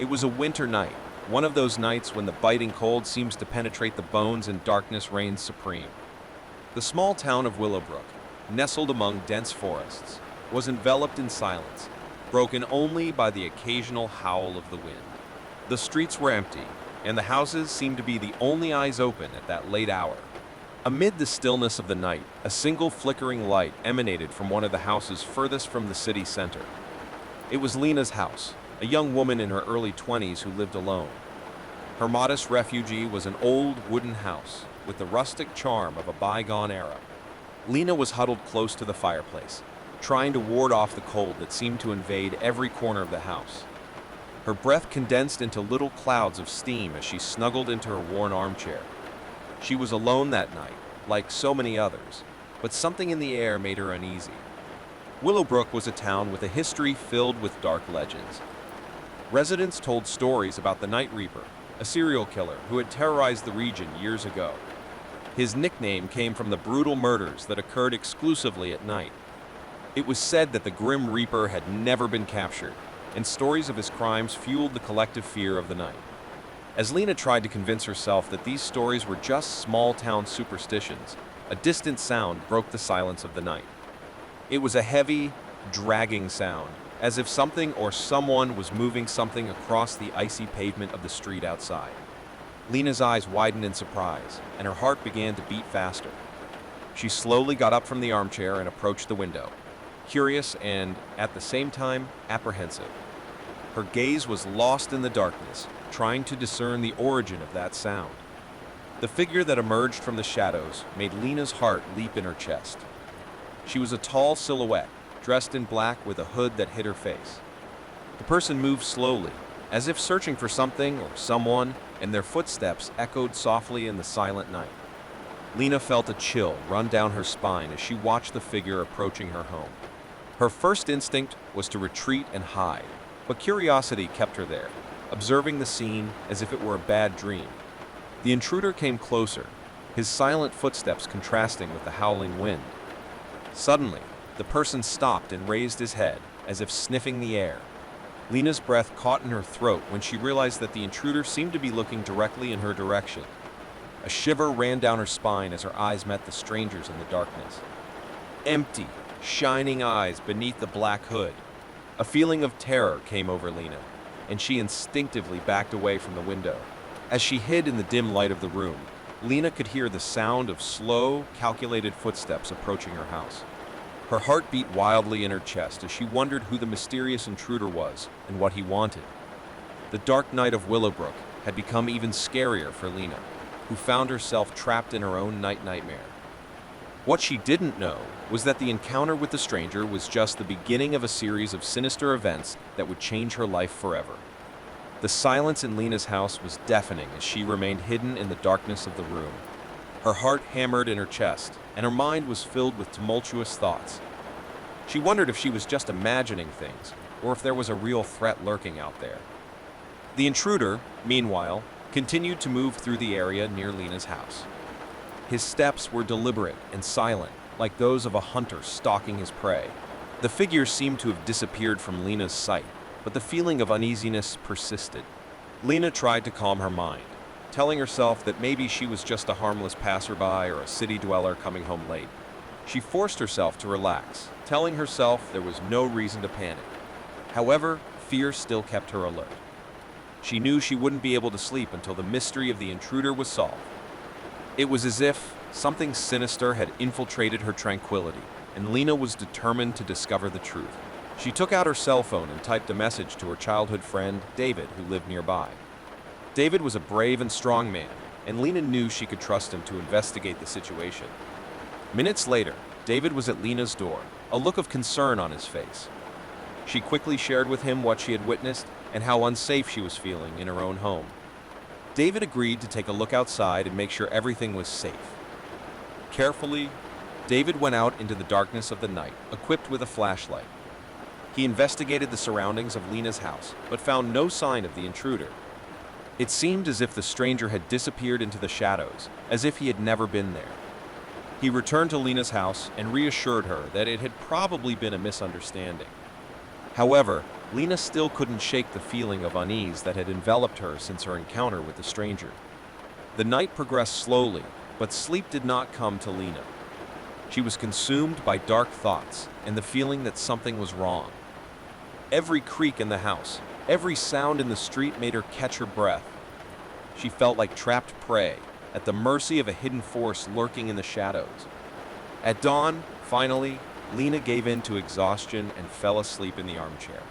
It was a winter night, one of those nights when the biting cold seems to penetrate the bones and darkness reigns supreme. The small town of Willowbrook, nestled among dense forests, was enveloped in silence, broken only by the occasional howl of the wind. The streets were empty, and the houses seemed to be the only eyes open at that late hour. Amid the stillness of the night, a single flickering light emanated from one of the houses furthest from the city center. It was Lena's house, a young woman in her early 20s who lived alone. Her modest refuge was an old wooden house with the rustic charm of a bygone era. Lena was huddled close to the fireplace, trying to ward off the cold that seemed to invade every corner of the house. Her breath condensed into little clouds of steam as she snuggled into her worn armchair. She was alone that night, like so many others, but something in the air made her uneasy. Willowbrook was a town with a history filled with dark legends. Residents told stories about the Night Reaper, a serial killer who had terrorized the region years ago. His nickname came from the brutal murders that occurred exclusively at night. It was said that the Grim Reaper had never been captured, and stories of his crimes fueled the collective fear of the night. As Lena tried to convince herself that these stories were just small-town superstitions, a distant sound broke the silence of the night. It was a heavy, dragging sound, as if something or someone was moving something across the icy pavement of the street outside. Lena's eyes widened in surprise, and her heart began to beat faster. She slowly got up from the armchair and approached the window, curious and, at the same time, apprehensive. Her gaze was lost in the darkness, trying to discern the origin of that sound. The figure that emerged from the shadows made Lena's heart leap in her chest. She was a tall silhouette, dressed in black with a hood that hid her face. The person moved slowly, as if searching for something or someone, and their footsteps echoed softly in the silent night. Lena felt a chill run down her spine as she watched the figure approaching her home. Her first instinct was to retreat and hide, but curiosity kept her there, observing the scene as if it were a bad dream. The intruder came closer, his silent footsteps contrasting with the howling wind. Suddenly, the person stopped and raised his head, as if sniffing the air. Lena's breath caught in her throat when she realized that the intruder seemed to be looking directly in her direction. A shiver ran down her spine as her eyes met the stranger's in the darkness. Empty, shining eyes beneath the black hood. A feeling of terror came over Lena, and she instinctively backed away from the window. As she hid in the dim light of the room, Lena could hear the sound of slow, calculated footsteps approaching her house. Her heart beat wildly in her chest as she wondered who the mysterious intruder was and what he wanted. The dark night of Willowbrook had become even scarier for Lena, who found herself trapped in her own nightmare. What she didn't know was that the encounter with the stranger was just the beginning of a series of sinister events that would change her life forever. The silence in Lena's house was deafening as she remained hidden in the darkness of the room. Her heart hammered in her chest, and her mind was filled with tumultuous thoughts. She wondered if she was just imagining things, or if there was a real threat lurking out there. The intruder, meanwhile, continued to move through the area near Lena's house. His steps were deliberate and silent, like those of a hunter stalking his prey. The figure seemed to have disappeared from Lena's sight, but the feeling of uneasiness persisted. Lena tried to calm her mind, telling herself that maybe she was just a harmless passerby or a city dweller coming home late. She forced herself to relax, telling herself there was no reason to panic. However, fear still kept her alert. She knew she wouldn't be able to sleep until the mystery of the intruder was solved. It was as if something sinister had infiltrated her tranquility, and Lena was determined to discover the truth. She took out her cell phone and typed a message to her childhood friend, David, who lived nearby. David was a brave and strong man, and Lena knew she could trust him to investigate the situation. Minutes later, David was at Lena's door, a look of concern on his face. She quickly shared with him what she had witnessed and how unsafe she was feeling in her own home. David agreed to take a look outside and make sure everything was safe. Carefully, David went out into the darkness of the night, equipped with a flashlight. He investigated the surroundings of Lena's house, but found no sign of the intruder. It seemed as if the stranger had disappeared into the shadows, as if he had never been there. He returned to Lena's house and reassured her that it had probably been a misunderstanding. However, Lena still couldn't shake the feeling of unease that had enveloped her since her encounter with the stranger. The night progressed slowly, but sleep did not come to Lena. She was consumed by dark thoughts and the feeling that something was wrong. Every creak in the house, every sound in the street made her catch her breath. She felt like trapped prey, at the mercy of a hidden force lurking in the shadows. At dawn, finally, Lena gave in to exhaustion and fell asleep in the armchair.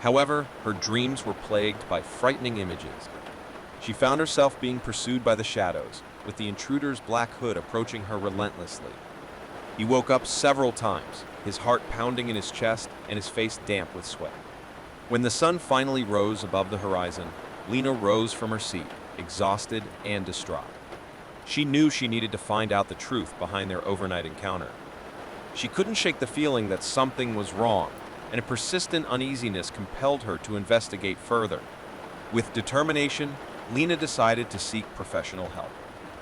However, her dreams were plagued by frightening images. She found herself being pursued by the shadows, with the intruder's black hood approaching her relentlessly. He woke up several times, his heart pounding in his chest and his face damp with sweat. When the sun finally rose above the horizon, Lena rose from her seat, exhausted and distraught. She knew she needed to find out the truth behind their overnight encounter. She couldn't shake the feeling that something was wrong, and a persistent uneasiness compelled her to investigate further. With determination, Lena decided to seek professional help.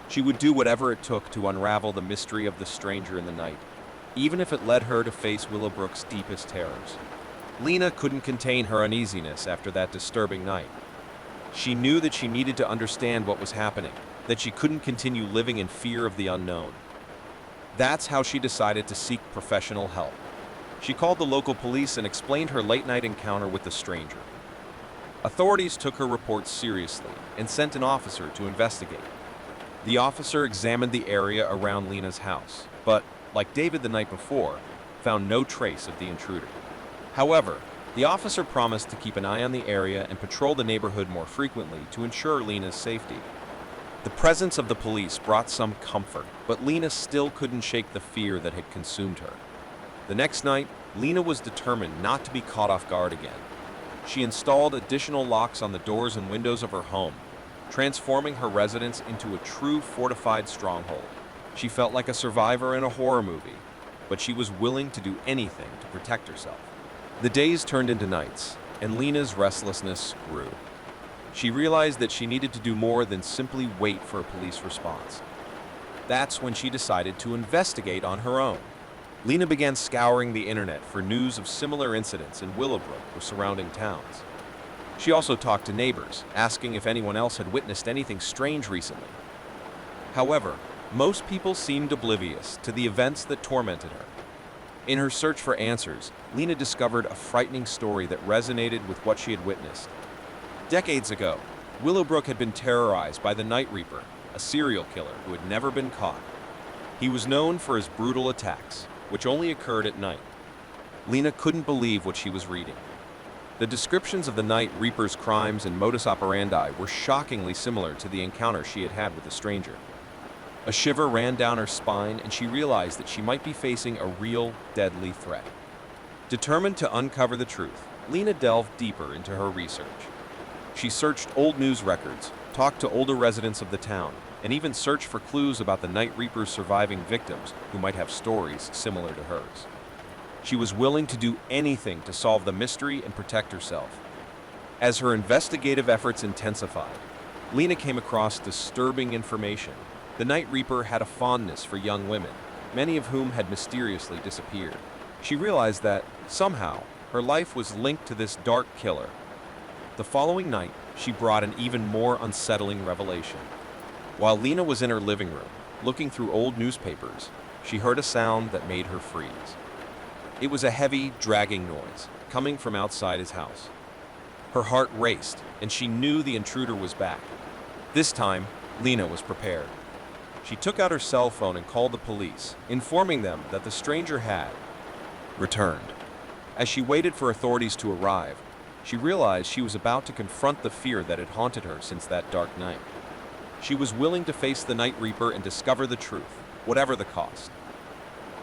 She would do whatever it took to unravel the mystery of the stranger in the night, even if it led her to face Willowbrook's deepest terrors. Lena couldn't contain her uneasiness after that disturbing night. She knew that she needed to understand what was happening, that she couldn't continue living in fear of the unknown. That's how she decided to seek professional help. She called the local police and explained her late-night encounter with the stranger. Authorities took her report seriously and sent an officer to investigate. The officer examined the area around Lena's house, but, like David the night before, found no trace of the intruder. However, the officer promised to keep an eye on the area and patrol the neighborhood more frequently to ensure Lena's safety. The presence of the police brought some comfort, but Lena still couldn't shake the fear that had consumed her. The next night, Lena was determined not to be caught off guard again. She installed additional locks on the doors and windows of her home, transforming her residence into a true fortified stronghold. She felt like a survivor in a horror movie, but she was willing to do anything to protect herself. The days turned into nights, and Lena's restlessness grew. She realized that she needed to do more than simply wait for a police response. That's when she decided to investigate on her own. Lena began scouring the internet for news of similar incidents in Willowbrook or surrounding towns. She also talked to neighbors, asking if anyone else had witnessed anything strange recently. However, most people seemed oblivious to the events that tormented her. In her search for answers, Lena discovered a frightening story that resonated with what she had witnessed. Decades ago, Willowbrook had been terrorized by the Night Reaper, a serial killer who had never been caught. He was known for his brutal attacks, which only occurred at night. Lena couldn't believe what she was reading. The descriptions of the Night Reaper's crimes and modus operandi were shockingly similar to the encounter she had had with the stranger. A shiver ran down her spine, and she realized that she might be facing a real, deadly threat. Determined to uncover the truth, Lena delved deeper into her research. She searched old news records, talked to older residents of the town, and even searched for clues about the Night Reaper's surviving victims who might have stories similar to hers. She was willing to do anything to solve the mystery and protect herself. As her investigative efforts intensified, Lena came across disturbing information. The Night Reaper had a fondness for young women, many of whom had mysteriously disappeared. She realized that, somehow, her life was linked to this dark killer. The following night, she brought an even more unsettling revelation. While Lena was in her living room, looking through old newspapers, she heard a sound that made her freeze. It was a heavy, dragging noise, coming from outside his house. Her heart raced, and she knew the intruder was back. This time, Lena was prepared. She took out her cell phone and called the police, informing them that the stranger had returned. As she waited for authorities to arrive, she realized she was about to confront the fear that had haunted her since that dark night. She was willing to face the Night Reaper and discover the truth, whatever the cost.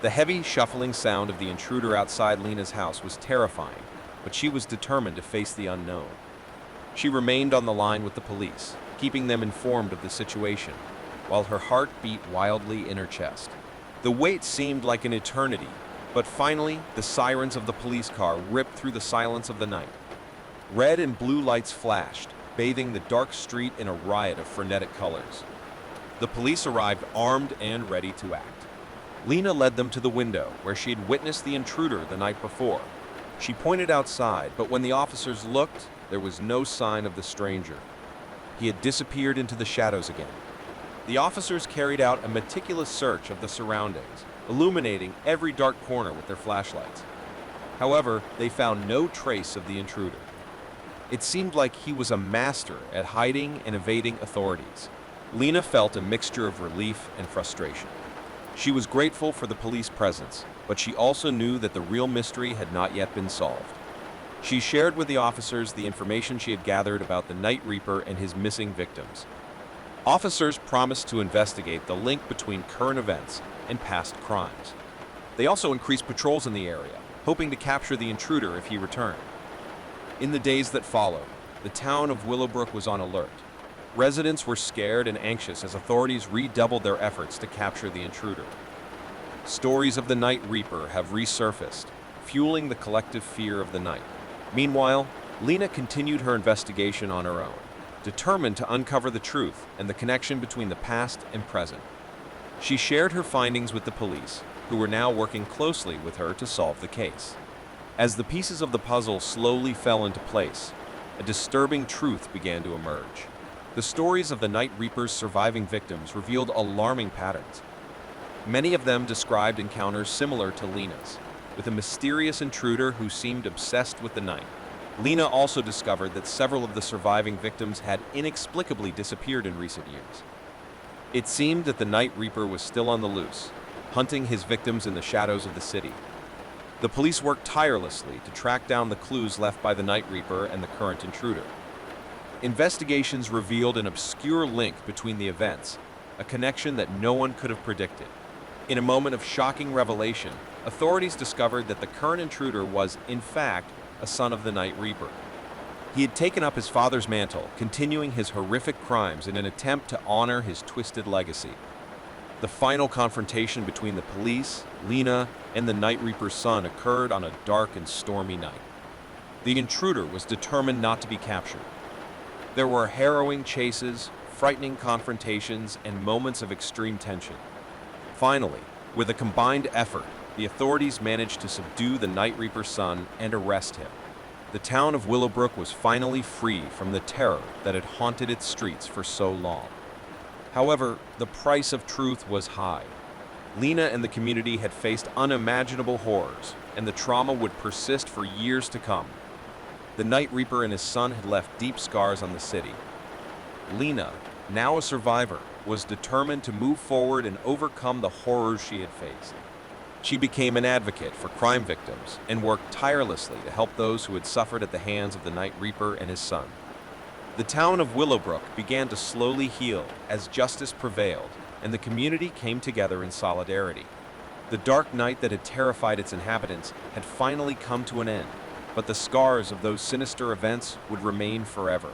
The heavy, shuffling sound of the intruder outside Lena's house was terrifying, but she was determined to face the unknown. She remained on the line with the police, keeping them informed of the situation, while her heart beat wildly in her chest. The wait seemed like an eternity, but finally, the sirens of the police car ripped through the silence of the night. Red and blue lights flashed, bathing the dark street in a riot of frenetic colors. The police arrived armed and ready to act. Lena led them to the window where she had witnessed the intruder the night before. She pointed outside, but when the officers looked, there was no sign of the stranger. He had disappeared into the shadows again. The officers carried out a meticulous search of the surroundings, illuminating every dark corner with their flashlights. However, they found no trace of the intruder. It seemed like he was a master at hiding and evading authorities. Lena felt a mixture of relief and frustration. She was grateful for the police presence, but she also knew that the real mystery had not yet been solved. She shared with the officers the information she had gathered about the Night Reaper and his missing victims. Officers promised to investigate the link between current events and past crimes. They also increased patrols in the area, hoping to capture the intruder if he returned. In the days that followed, the town of Willowbrook was on alert. Residents were scared and anxious as authorities redoubled their efforts to capture the intruder. Stories of the Night Reaper have resurfaced, fueling the collective fear of the night. Meanwhile, Lena continued her investigation on her own, determined to uncover the truth and the connection between the past and present. She shared her findings with the police, who were now working closely with her to solve the case. As the pieces of the puzzle slowly fell into place, a disturbing truth began to emerge. The stories of the Night Reaper's surviving victims revealed alarming patterns. Many of them described encounters similar to Lena's, with a mysterious intruder who seemed obsessed with the night. Lena also discovered that several of the surviving victims had inexplicably disappeared in recent years. It seemed that the Night Reaper was still on the loose, hunting his victims in the shadows of the city. The police worked tirelessly to track down the clues left by the Night Reaper and the current intruder. Investigations revealed an obscure link between the events, a connection that no one could have predicted. In a moment of shocking revelation, authorities discovered that the current intruder was, in fact, a son of the Night Reaper. He had taken up his father's mantle, continuing his horrific crimes in an attempt to honor his twisted legacy. The final confrontation between the police, Lena, and the Night Reaper's son occurred on a dark and stormy night. The intruder was determined not to be captured. There were harrowing chases, frightening confrontations, and moments of extreme tension. Finally, with a combined effort, the authorities managed to subdue the Night Reaper's son and arrest him. The town of Willowbrook was finally free from the terror that had haunted its streets for so long. However, the price of truth was high. Lena and the community had faced unimaginable horrors, and the trauma would persist for years to come. The Night Reaper and his son had left deep scars on the city. Lena, now a survivor, was determined to move forward and overcome the horrors she had faced. She became an advocate for crime victims and worked tirelessly to help those who had suffered at the hands of the Night Reaper and his son. The town of Willowbrook began to slowly heal as justice prevailed and the community came together in solidarity. The dark night that had terrified its inhabitants had finally come to an end, but the scars of those sinister events would remain forever.